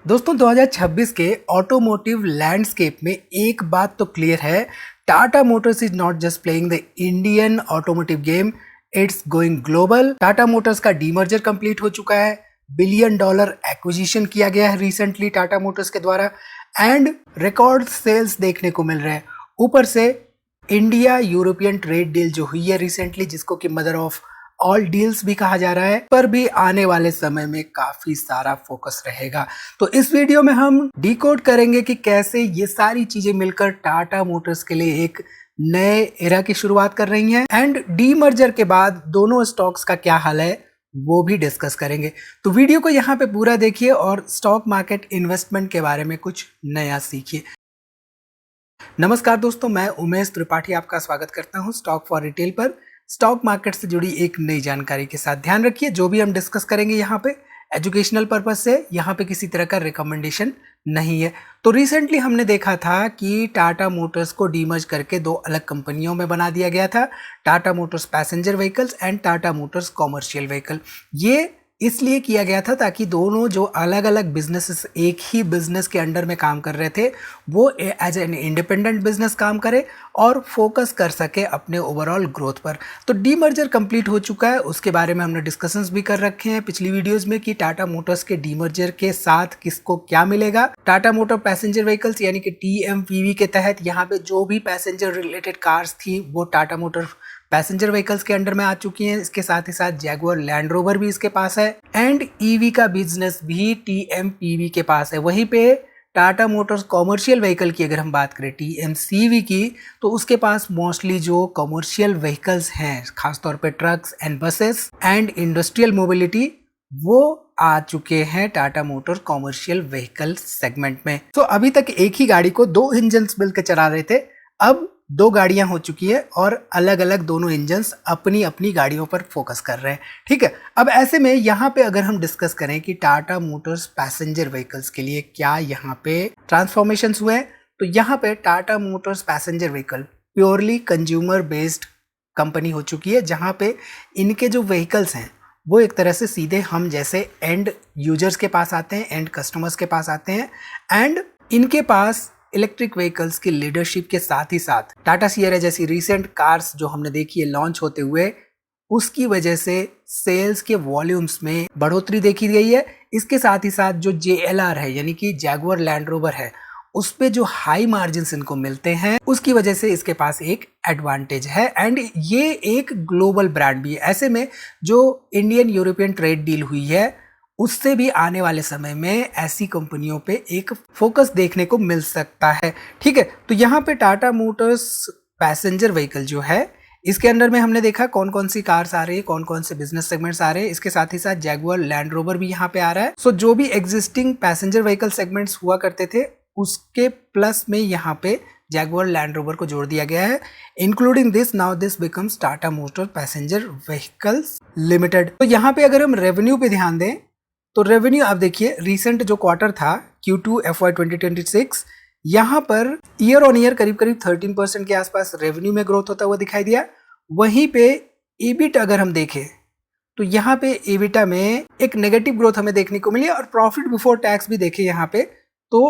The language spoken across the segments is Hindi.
दोस्तों 2026 के ऑटोमोटिव लैंडस्केप में एक बात तो क्लियर है, Tata Motors is not just playing the Indian automotive game, it's going global. Tata Motors का डीमर्जर कंप्लीट हो चुका है, $1 बिलियन एक्विजिशन किया गया है रिसेंटली टाटा मोटर्स के द्वारा एंड रिकॉर्ड सेल्स देखने को मिल रहे हैं। ऊपर से इंडिया यूरोपियन ट्रेड डील जो हुई है रिसेंटली, जिसको कि मदर ऑफ ऑल डील्स भी कहा जा रहा है, पर भी आने वाले समय में काफी सारा फोकस रहेगा। तो इस वीडियो में हम डिकोड करेंगे कि कैसे ये सारी चीजें मिलकर टाटा मोटर्स के लिए एक नए एरा की शुरुआत कर रही हैं एंड डीमर्जर के बाद दोनों स्टॉक्स का क्या हाल है वो भी डिस्कस करेंगे। तो वीडियो को यहाँ पे पूरा देखिए और स्टॉक मार्केट इन्वेस्टमेंट के बारे में कुछ नया सीखिए। नमस्कार दोस्तों, मैं उमेश त्रिपाठी आपका स्वागत करता हूँ स्टॉक फॉर रिटेल पर, स्टॉक मार्केट से जुड़ी एक नई जानकारी के साथ। ध्यान रखिए, जो भी हम डिस्कस करेंगे यहाँ पे एजुकेशनल पर्पस से, यहाँ पे किसी तरह का रिकमेंडेशन नहीं है। तो रिसेंटली हमने देखा था कि टाटा मोटर्स को डीमर्ज करके दो अलग कंपनियों में बना दिया गया था, Tata Motors passenger vehicles and Tata Motors commercial vehicle. ये इसलिए किया गया था ताकि दोनों जो अलग अलग बिजनेसेस एक ही बिजनेस के अंडर में काम कर रहे थे वो एज एन इंडिपेंडेंट बिजनेस काम करे और फोकस कर सके अपने ओवरऑल ग्रोथ पर। तो डीमर्जर कंप्लीट हो चुका है, उसके बारे में हमने डिस्कशंस भी कर रखे हैं पिछली वीडियोस में कि टाटा मोटर्स के डीमर्जर के साथ किसको क्या मिलेगा। टाटा मोटर पैसेंजर व्हीकल्स यानी कि TMPV के तहत यहाँ पे जो भी पैसेंजर रिलेटेड कार्स थी वो टाटा मोटर पैसेंजर व्हीकल्स के अंडर में आ चुकी हैं। इसके साथ ही साथ जैगुआर लैंड रोवर भी इसके पास है एंड EV का बिजनेस भी TMPV के पास है। वहीं पे टाटा मोटर्स कॉमर्शियल व्हीकल की अगर हम बात करें TMCV की, तो उसके पास मोस्टली जो कॉमर्शियल व्हीकल्स हैं, खासतौर पे trucks and buses and industrial mobility, वो आ चुके हैं Tata motor commercial vehicle segment में। तो अभी तक एक ही गाड़ी को दो इंजन मिलकर चला रहे थे, अब दो गाड़ियां हो चुकी है और अलग अलग दोनों इंजन्स अपनी अपनी गाड़ियों पर फोकस कर रहे हैं। ठीक है, अब ऐसे में यहाँ पे अगर हम डिस्कस करें कि टाटा मोटर्स पैसेंजर व्हीकल्स के लिए क्या यहाँ पे ट्रांसफॉर्मेशन हुए हैं, तो यहाँ पे Tata Motors passenger vehicle purely consumer based company हो चुकी है, जहाँ पे इनके जो व्हीकल्स हैं वो एक तरह से सीधे हम जैसे एंड यूजर्स के पास आते हैं, एंड कस्टमर्स के पास आते हैं एंड इनके पास इलेक्ट्रिक व्हीकल्स की लीडरशिप के साथ ही साथ टाटा सियरा जैसी रीसेंट कार्स जो हमने देखी है लॉन्च होते हुए, उसकी वजह से सेल्स के वॉल्यूम्स में बढ़ोतरी देखी गई है। इसके साथ ही साथ जो JLR है यानी कि जैगुआर लैंड रोवर है, उस पे जो हाई मार्जिन्स इनको मिलते हैं, उसकी वजह से इसके पास एक एडवांटेज है एंड ये एक ग्लोबल ब्रांड भी है। ऐसे में जो इंडियन यूरोपियन ट्रेड डील हुई है उससे भी आने वाले समय में ऐसी कंपनियों पे एक फोकस देखने को मिल सकता है। ठीक है, तो यहाँ पे टाटा मोटर्स पैसेंजर व्हीकल जो है, इसके अंदर में हमने देखा कौन कौन सी कार्स आ रही है, कौन कौन से बिजनेस सेगमेंट्स आ रहे हैं। इसके साथ ही साथ जैगुआर लैंड रोवर भी यहाँ पे आ रहा है। सो जो भी एग्जिस्टिंग पैसेंजर व्हीकल सेगमेंट्स हुआ करते थे उसके प्लस में यहाँ पे जैगुआर लैंड रोवर को जोड़ दिया गया है। Including this now this becomes Tata motor passenger vehicles limited. तो यहाँ पे अगर हम रेवेन्यू पे ध्यान दें तो रेवेन्यू आप देखिए, रिसेंट जो क्वार्टर था Q2 FY 2026, यहाँ पर ईयर ऑन ईयर करीब करीब 13% के आसपास रेवेन्यू में ग्रोथ होता हुआ दिखाई दिया। वहीं पे EBIT अगर हम देखें तो यहाँ पे EBITDA में एक नेगेटिव ग्रोथ हमें देखने को मिली और प्रॉफिट बिफोर टैक्स भी देखे यहाँ पे तो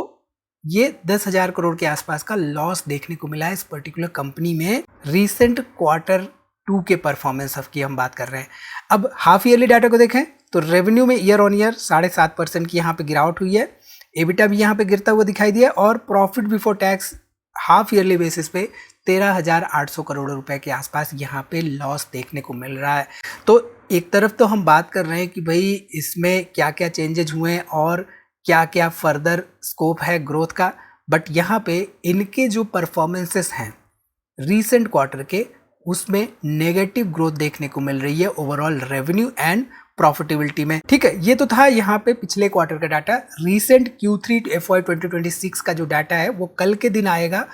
ये 10,000 करोड़ के आसपास का लॉस देखने को मिला है इस पर्टिकुलर कंपनी में। रिसेंट क्वार्टर 2 के परफॉर्मेंस की हम बात कर रहे हैं। अब हाफ ईयरली डाटा को देखें तो रेवेन्यू में ईयर ऑन ईयर 7.5% की यहाँ पे गिरावट हुई है, EBITDA भी यहाँ पे गिरता हुआ दिखाई दिया और profit before tax half yearly basis पे 13,800 करोड़ रुपए के आसपास यहाँ पे लॉस देखने को मिल रहा है। तो एक तरफ तो हम बात कर रहे हैं कि भाई इसमें क्या क्या चेंजेज हुए हैं और क्या क्या फर्दर स्कोप है ग्रोथ का, बट यहाँ पे इनके जो परफॉर्मेंसेस हैं रिसेंट क्वार्टर के, उसमें नेगेटिव ग्रोथ देखने को मिल रही है ओवरऑल रेवेन्यू एंड प्रॉफिटेबिलिटी में। ठीक है, ये तो था यहाँ पे पिछले क्वार्टर का डाटा। रिसेंट Q3 FY 2026 का जो डाटा है वो कल के दिन आएगा।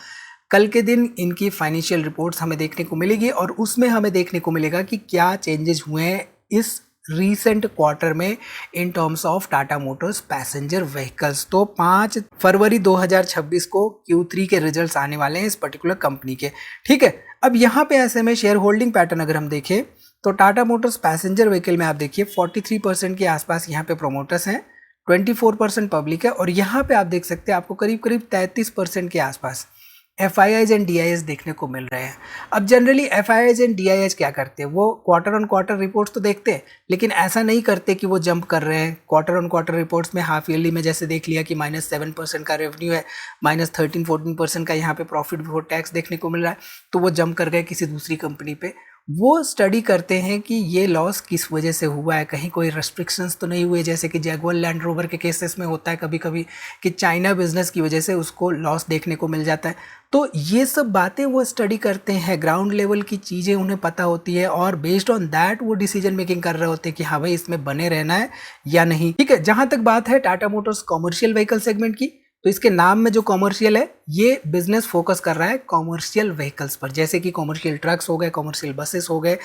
कल के दिन इनकी फाइनेंशियल रिपोर्ट्स हमें देखने को मिलेगी और उसमें हमें देखने को मिलेगा कि क्या चेंजेस हुए हैं इस रिसेंट क्वार्टर में in terms of Tata Motors passenger vehicles. तो 5 फरवरी 2026 को Q3 के रिजल्ट्स आने वाले हैं इस पर्टिकुलर कंपनी के। ठीक है, अब यहाँ पे ऐसे में शेयर होल्डिंग पैटर्न अगर हम देखें तो टाटा मोटर्स पैसेंजर व्हीकल में आप देखिए 43% के आसपास यहाँ पे प्रोमोटर्स हैं, 24% पब्लिक है और यहाँ पे आप देख सकते हैं आपको करीब करीब 33% के आसपास FIIs एंड DIIs देखने को मिल रहे हैं। अब जनरली FIIs एंड DIIs क्या करते हैं, वो क्वार्टर ऑन क्वार्टर रिपोर्ट्स तो देखते हैं, लेकिन ऐसा नहीं करते कि वो जंप कर रहे हैं। क्वार्टर ऑन क्वार्टर रिपोर्ट्स में हाफ ईयरली में जैसे देख लिया कि -7% का रेवेन्यू है, -13-14% का यहाँ पे प्रॉफिट बिफोर टैक्स देखने को मिल रहा है, तो वो जंप कर गए किसी दूसरी कंपनी पे। वो स्टडी करते हैं कि ये लॉस किस वजह से हुआ है, कहीं कोई रेस्ट्रिक्शंस तो नहीं हुए, जैसे कि जैगुआर लैंड रोवर के केसेस में होता है कभी कभी कि चाइना बिजनेस की वजह से उसको लॉस देखने को मिल जाता है। तो ये सब बातें वो स्टडी करते हैं, ग्राउंड लेवल की चीज़ें उन्हें पता होती है और बेस्ड ऑन दैट वो डिसीजन मेकिंग कर रहे होते हैं कि हाँ भाई इसमें बने रहना है या नहीं। ठीक है, जहाँ तक बात है Tata Motors commercial vehicle segment की, तो इसके नाम में जो कॉमर्शियल है ये बिजनेस फोकस कर रहा है कॉमर्शियल व्हीकल्स पर, जैसे कि कॉमर्शियल ट्रक्स हो गए, कॉमर्शियल बसेस हो गए,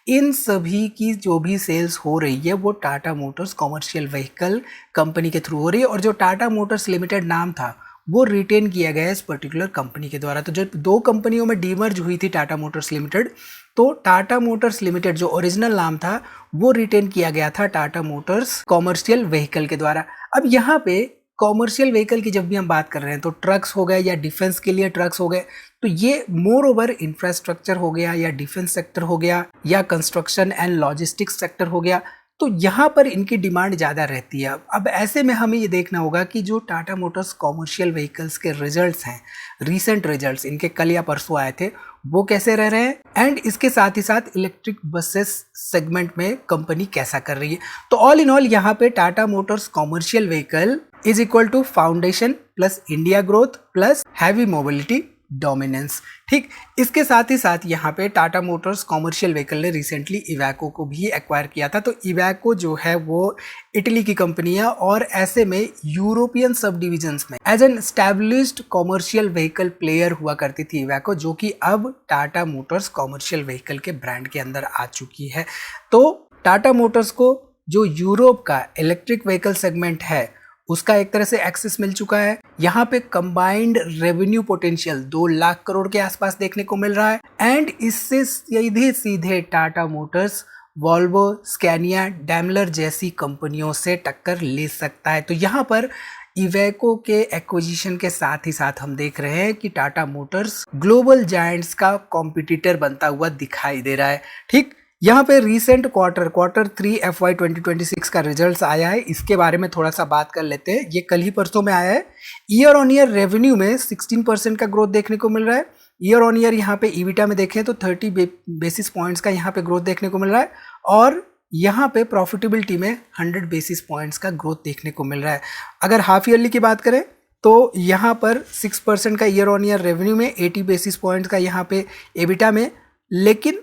इन सभी की जो भी सेल्स हो रही है वो Tata Motors commercial vehicle company के थ्रू हो रही है। और जो टाटा मोटर्स लिमिटेड नाम था वो रिटेन किया गया है इस पर्टिकुलर कंपनी के द्वारा। तो जब दो कंपनियों में डीमर्ज हुई थी टाटा मोटर्स लिमिटेड, तो टाटा मोटर्स लिमिटेड जो ओरिजिनल नाम था वो रिटेन किया गया था टाटा मोटर्स कॉमर्शियल व्हीकल के द्वारा। अब यहाँ पे कॉमर्शियल व्हीकल की जब भी हम बात कर रहे हैं तो ट्रक्स हो गए या डिफेंस के लिए ट्रक्स हो गए, तो ये मोर ओवर इंफ्रास्ट्रक्चर हो गया या डिफेंस सेक्टर हो गया या कंस्ट्रक्शन एंड लॉजिस्टिक्स सेक्टर हो गया, तो यहाँ पर इनकी डिमांड ज़्यादा रहती है। अब ऐसे में हमें ये देखना होगा कि जो टाटा मोटर्स कॉमर्शियल व्हीकल्स के रिजल्ट्स हैं, रीसेंट रिजल्ट्स इनके कल या परसों आए थे, वो कैसे रह रहे हैं एंड इसके साथ ही साथ इलेक्ट्रिक बसेस सेगमेंट में कंपनी कैसा कर रही है। तो ऑल इन ऑल यहाँ पे Tata Motors commercial vehicle is equal to foundation plus India growth plus heavy mobility dominance. ठीक, इसके साथ ही साथ यहाँ पे टाटा मोटर्स कॉमर्शियल व्हीकल ने रिसेंटली इवैको को भी एक्वायर किया था। तो इवैको जो है वो इटली की कंपनी है और ऐसे में यूरोपियन सब डिविजन्स में as an established commercial vehicle player हुआ करती थी इवैको, जो कि अब टाटा मोटर्स कॉमर्शियल व्हीकल के ब्रांड के अंदर आ चुकी है। तो टाटा मोटर्स को जो यूरोप का इलेक्ट्रिक व्हीकल सेगमेंट है उसका एक तरह से एक्सेस मिल चुका है। यहाँ पे combined revenue potential 2 lakh crore के आसपास देखने को मिल रहा है एंड इससे सीधे सीधे Tata Motors Volvo, Scania, Daimler जैसी कंपनियों से टक्कर ले सकता है। तो यहाँ पर इवेको के एक्विजिशन के साथ ही साथ हम देख रहे हैं कि टाटा मोटर्स ग्लोबल जायंट्स का कॉम्पिटिटर बनता हुआ दिखाई दे रहा है। ठीक, यहाँ पे रिसेंट क्वार्टर 3 FY 2026 का रिजल्ट्स आया है, इसके बारे में थोड़ा सा बात कर लेते हैं। ये कल ही परसों में आया है। ईयर ऑन ईयर रेवेन्यू में 16% का ग्रोथ देखने को मिल रहा है। ईयर ऑन ईयर यहाँ पे ईबिटा में देखें तो 30 बेसिस पॉइंट्स का यहाँ पे ग्रोथ देखने को मिल रहा है और यहाँ पे प्रॉफिटेबिलिटी में 100 बेसिस पॉइंट्स का ग्रोथ देखने को मिल रहा है। अगर हाफ ईयरली की बात करें तो यहाँ पर 6% का ईयर ऑन ईयर रेवेन्यू में 80 बेसिस पॉइंट्स का यहाँ पे एबिटा में, लेकिन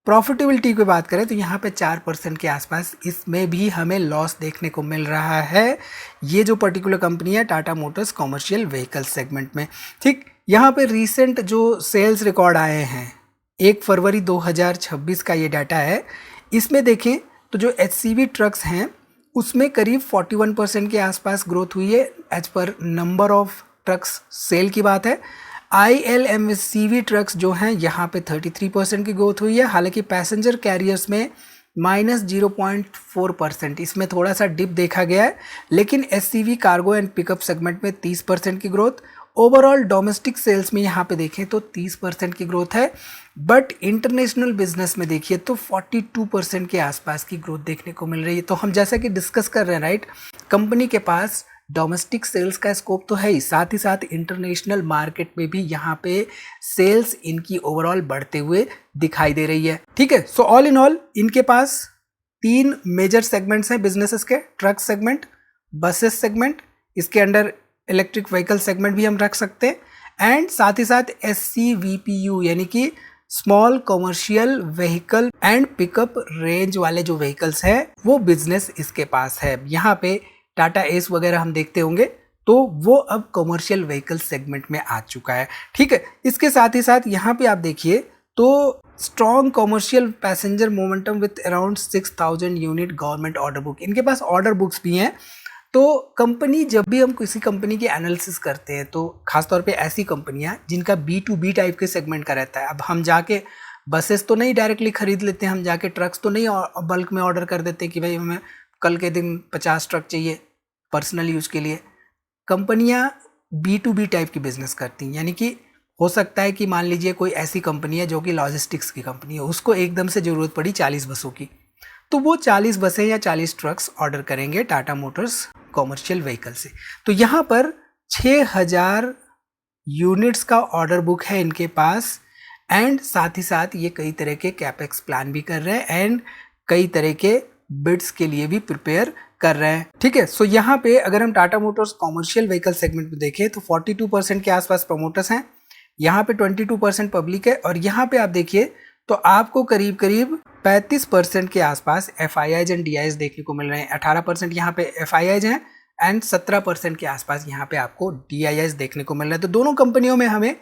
प्रॉफिटेबिलिटी की बात करें तो यहाँ पे 4% के आसपास इसमें भी हमें लॉस देखने को मिल रहा है। ये जो पर्टिकुलर कंपनी है Tata Motors commercial vehicle segment में। ठीक, यहाँ पे रिसेंट जो सेल्स रिकॉर्ड आए हैं 1 फरवरी 2026 का ये डाटा है, इसमें देखें तो जो HCV ट्रक्स हैं उसमें करीब 41% के आसपास ग्रोथ हुई है as per number of trucks cell की बात है। ILMCV ट्रक्स जो हैं यहाँ पे 33% की ग्रोथ हुई है। हालांकि पैसेंजर कैरियर्स में -0.4% इसमें थोड़ा सा डिप देखा गया है, लेकिन SCV cargo and pickup segment में 30% की ग्रोथ। ओवरऑल डोमेस्टिक सेल्स में यहाँ पे देखें तो 30% की ग्रोथ है, बट इंटरनेशनल बिजनेस में देखिए तो 42% के आसपास की ग्रोथ देखने को मिल रही है। तो हम जैसा कि डिस्कस कर रहे हैं राइट, कंपनी के पास डोमेस्टिक सेल्स का स्कोप तो है ही, साथ ही साथ इंटरनेशनल मार्केट में भी यहाँ पे सेल्स इनकी ओवरऑल बढ़ते हुए दिखाई दे रही है। ठीक है, सो ऑल इन ऑल इनके पास 3 मेजर सेगमेंट्स हैं बिजनेसेस के, ट्रक सेगमेंट, बसेस सेगमेंट, इसके अंडर इलेक्ट्रिक व्हीकल सेगमेंट भी हम रख सकते हैं एंड साथ ही साथ SCVPU यानी कि small commercial vehicle and pickup range वाले जो व्हीकल्स हैं वो बिजनेस इसके पास है। यहाँ पे टाटा एस वगैरह हम देखते होंगे तो वो अब कॉमर्शियल व्हीकल सेगमेंट में आ चुका है। ठीक है, इसके साथ ही साथ यहाँ पे आप देखिए तो strong commercial passenger momentum with around 6000 unit government order book, इनके पास ऑर्डर बुक्स भी हैं। तो कंपनी, जब भी हम किसी कंपनी की एनालिसिस करते हैं तो खासतौर पे ऐसी कंपनियां जिनका B2B टाइप के सेगमेंट का रहता है। अब हम जाके बसेस तो नहीं डायरेक्टली खरीद लेते हैं, हम जाके ट्रक्स तो नहीं बल्क में ऑर्डर कर देते कि भाई हमें कल के दिन 50 ट्रक चाहिए, पर्सनल यूज के लिए। कंपनियां B2B टाइप की बिजनेस करती हैं, यानी कि हो सकता है कि मान लीजिए कोई ऐसी कंपनी है जो कि लॉजिस्टिक्स की कंपनी है, उसको एकदम से ज़रूरत पड़ी 40 बसों की, तो वो 40 बसें या 40 ट्रक्स ऑर्डर करेंगे टाटा मोटर्स कॉमर्शियल व्हीकल से। तो यहाँ पर 6000 यूनिट्स का ऑर्डर बुक है इनके पास, एंड साथ ही साथ ये कई तरह के कैपेक्स प्लान भी कर रहे हैं एंड कई तरह के बिड्स के लिए भी प्रिपेयर कर रहे हैं। ठीक है, सो यहाँ पे अगर हम Tata Motors commercial vehicle segment में देखें तो 42% के आसपास प्रमोटर्स हैं, यहाँ पे 22% पब्लिक है, और यहाँ पे आप देखिए तो आपको करीब करीब 35% के आसपास FIIs एंड DIs देखने को मिल रहे हैं। 18% यहाँ पे FIIs हैं एंड 17% के आसपास यहाँ पे आपको DIs देखने को मिल रहा है। तो दोनों कंपनियों में हमें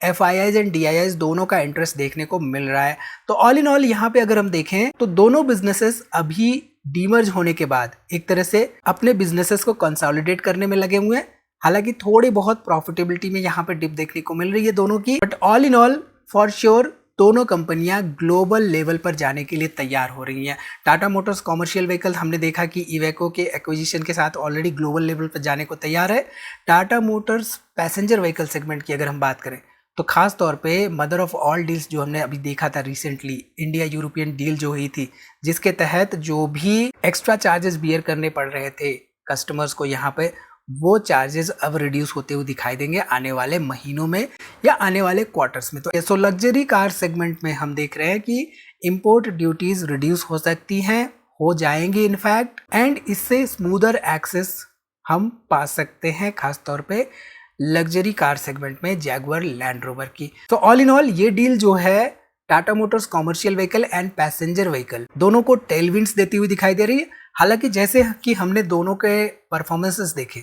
FIIs एंड DIs दोनों का इंटरेस्ट देखने को मिल रहा है। तो ऑल इन ऑल यहाँ पे अगर हम देखें तो दोनों बिजनेसेस अभी डीमर्ज होने के बाद एक तरह से अपने बिजनेसेस को कंसोलिडेट करने में लगे हुए हैं। हालांकि थोड़ी बहुत प्रॉफिटेबिलिटी में यहाँ पे डिप देखने को मिल रही है दोनों की, but all in all for sure दोनों कंपनियां ग्लोबल लेवल पर जाने के लिए तैयार हो रही हैं। टाटा मोटर्स कॉमर्शियल व्हीकल हमने देखा कि इवेको के एक्विजिशन के साथ ऑलरेडी ग्लोबल लेवल पर जाने को तैयार है। Tata Motors passenger vehicle segment की अगर हम बात करें तो खास तौर पे मदर ऑफ ऑल डील्स जो हमने अभी देखा था रिसेंटली, इंडिया यूरोपियन डील जो हुई थी, जिसके तहत जो भी एक्स्ट्रा चार्जेस बियर करने पड़ रहे थे कस्टमर्स को यहाँ पे, वो चार्जेस अब रिड्यूस होते हुए दिखाई देंगे आने वाले महीनों में या आने वाले क्वार्टर्स में। तो सो लग्जरी कार सेगमेंट में हम देख रहे हैं कि इंपोर्ट ड्यूटीज रिड्यूस हो सकती हैं, हो जाएंगी इनफैक्ट, एंड इससे स्मूदर एक्सेस हम पा सकते हैं खास तौर पे लग्जरी कार सेगमेंट में जैगुआर लैंड रोवर की। तो ऑल इन ऑल ये डील जो है Tata Motors commercial vehicle and passenger vehicle दोनों को टेलविंड्स देती हुई दिखाई दे रही है। हालांकि जैसे कि हमने दोनों के परफॉर्मेंसेस देखे,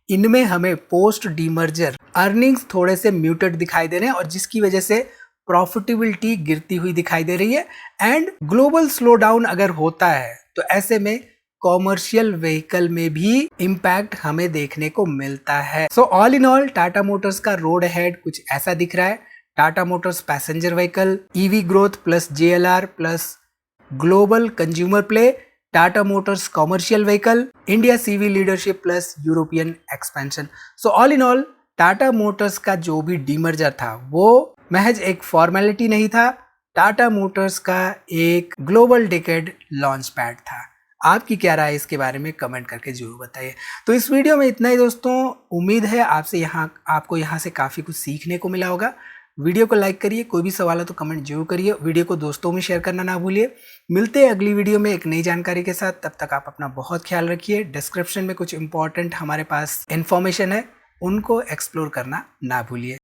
इनमें हमें पोस्ट डीमर्जर अर्निंग्स थोड़े से म्यूटेड दिखाई दे रहे हैं और जिसकी वजह से प्रॉफिटेबिलिटी गिरती हुई दिखाई दे रही है। एंड ग्लोबल स्लो डाउन अगर होता है तो ऐसे में कॉमर्शियल व्हीकल में भी इम्पैक्ट हमें देखने को मिलता है। So all in all Tata Motors का रोड अहेड कुछ ऐसा दिख रहा है। Tata Motors passenger vehicle, EV growth plus JLR plus global consumer play, Tata Motors commercial vehicle, India CV leadership plus European expansion. So all in all Tata Motors का जो भी डीमर्जर था वो महज एक फॉर्मेलिटी नहीं था, टाटा मोटर्स का एक ग्लोबल डिकेड लॉन्च पैड था। आपकी क्या राय है इसके बारे में कमेंट करके जरूर बताइए। तो इस वीडियो में इतना ही दोस्तों, उम्मीद है आपको यहाँ से काफ़ी कुछ सीखने को मिला होगा। वीडियो को लाइक करिए, कोई भी सवाल हो तो कमेंट जरूर करिए, वीडियो को दोस्तों में शेयर करना ना भूलिए। मिलते हैं अगली वीडियो में एक नई जानकारी के साथ, तब तक आप अपना बहुत ख्याल रखिए। डिस्क्रिप्शन में कुछ इंपॉर्टेंट हमारे पास इंफॉर्मेशन है, उनको एक्सप्लोर करना ना भूलिए।